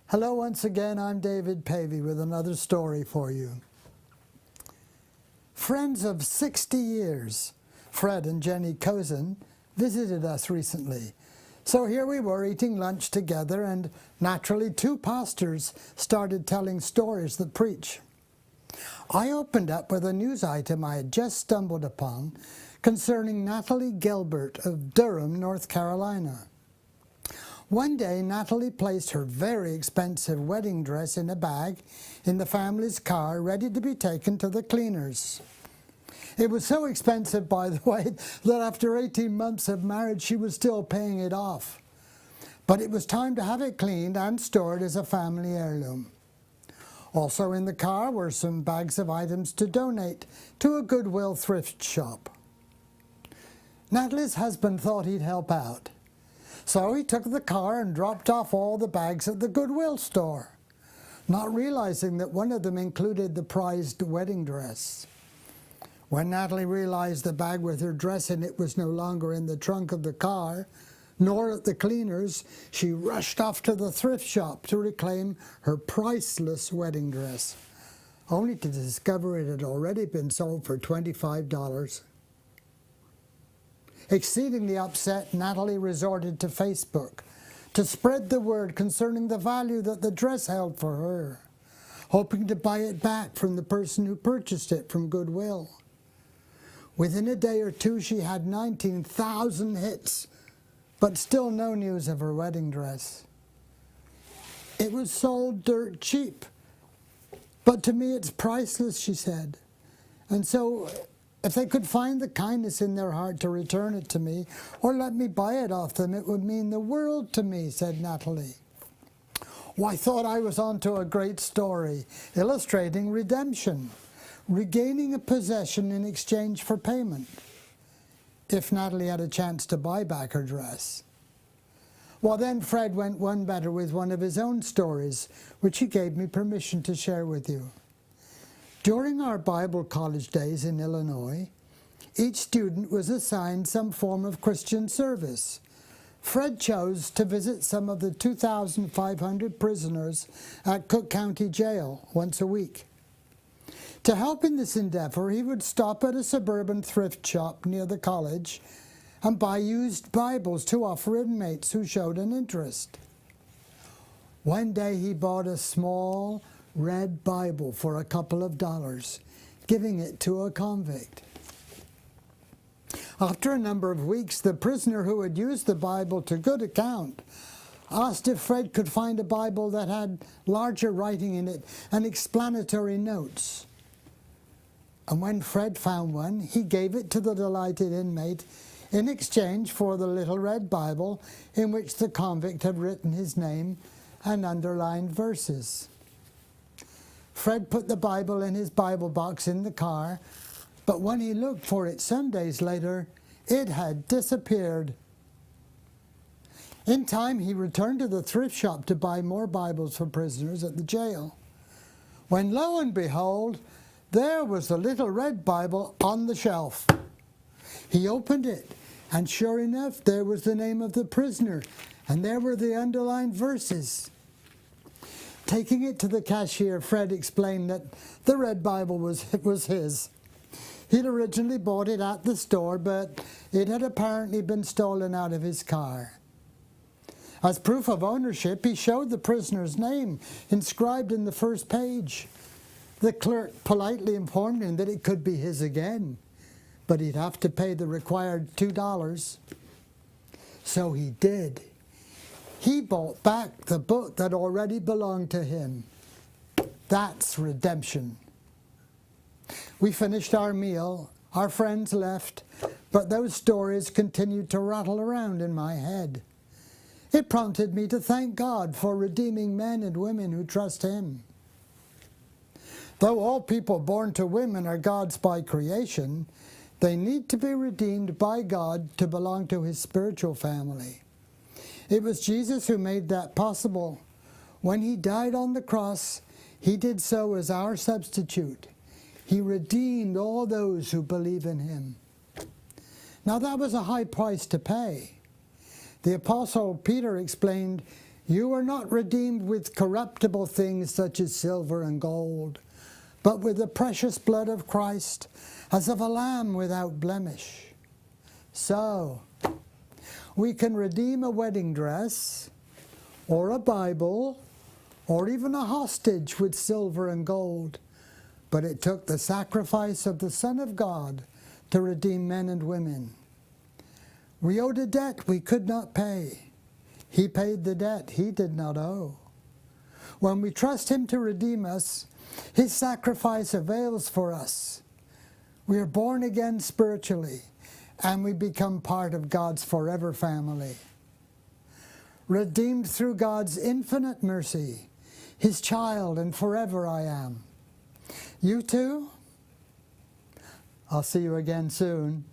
Hello once again, I'm David Pavey with another story for you. Friends of 60 years, Fred and Jenny Cozen, visited us recently. So here we were eating lunch together, and naturally two pastors started telling stories that preach. I opened up with a news item I had just stumbled upon concerning Natalie Gilbert of Durham, North Carolina. One day, Natalie placed her very expensive wedding dress in a bag in the family's car, ready to be taken to the cleaners. It was so expensive, by the way, that after 18 months of marriage, she was still paying it off. But it was time to have it cleaned and stored as a family heirloom. Also in the car were some bags of items to donate to a Goodwill thrift shop. Natalie's husband thought he'd help out. So he took the car and dropped off all the bags at the Goodwill store, not realizing that one of them included the prized wedding dress. When Natalie realized the bag with her dress in it was no longer in the trunk of the car, nor at the cleaners, she rushed off to the thrift shop to reclaim her priceless wedding dress, only to discover it had already been sold for $25. Exceedingly upset, Natalie resorted to Facebook to spread the word concerning the value that the dress held for her, hoping to buy it back from the person who purchased it from Goodwill. Within a day or two, she had 19,000 hits, but still no news of her wedding dress. It was sold dirt cheap, but to me it's priceless, she said. And so, if they could find the kindness in their heart to return it to me, or let me buy it off them, it would mean the world to me, said Natalie. Well, I thought I was onto a great story, illustrating redemption, regaining a possession in exchange for payment, if Natalie had a chance to buy back her dress. Well, then Fred went one better with one of his own stories, which he gave me permission to share with you. During our Bible college days in Illinois, each student was assigned some form of Christian service. Fred chose to visit some of the 2,500 prisoners at Cook County Jail once a week. To help in this endeavor, he would stop at a suburban thrift shop near the college and buy used Bibles to offer inmates who showed an interest. One day he bought a small red Bible for a couple of dollars, giving it to a convict. After a number of weeks, the prisoner who had used the Bible to good account asked if Fred could find a Bible that had larger writing in it and explanatory notes. And when Fred found one, he gave it to the delighted inmate in exchange for the little red Bible in which the convict had written his name and underlined verses. Fred put the Bible in his Bible box in the car, but when he looked for it some days later, it had disappeared. In time, he returned to the thrift shop to buy more Bibles for prisoners at the jail, when lo and behold, there was the little red Bible on the shelf. He opened it, and sure enough, there was the name of the prisoner, and there were the underlined verses. Taking it to the cashier, Fred explained that the red Bible was his. He'd originally bought it at the store, but it had apparently been stolen out of his car. As proof of ownership, he showed the prisoner's name inscribed in the first page. The clerk politely informed him that it could be his again, but he'd have to pay the required $2. So he did. He bought back the book that already belonged to him. That's redemption. We finished our meal, our friends left, but those stories continued to rattle around in my head. It prompted me to thank God for redeeming men and women who trust Him. Though all people born to women are God's by creation, they need to be redeemed by God to belong to His spiritual family. It was Jesus who made that possible. When He died on the cross, He did so as our substitute. He redeemed all those who believe in Him. Now that was a high price to pay. The Apostle Peter explained, You were not redeemed with corruptible things such as silver and gold, but with the precious blood of Christ, as of a lamb without blemish. So, we can redeem a wedding dress, or a Bible, or even a hostage with silver and gold, but it took the sacrifice of the Son of God to redeem men and women. We owed a debt we could not pay. He paid the debt he did not owe. When we trust him to redeem us, his sacrifice avails for us. We are born again spiritually, and we become part of God's forever family. Redeemed through God's infinite mercy, his child, and forever I am. You too? I'll see you again soon.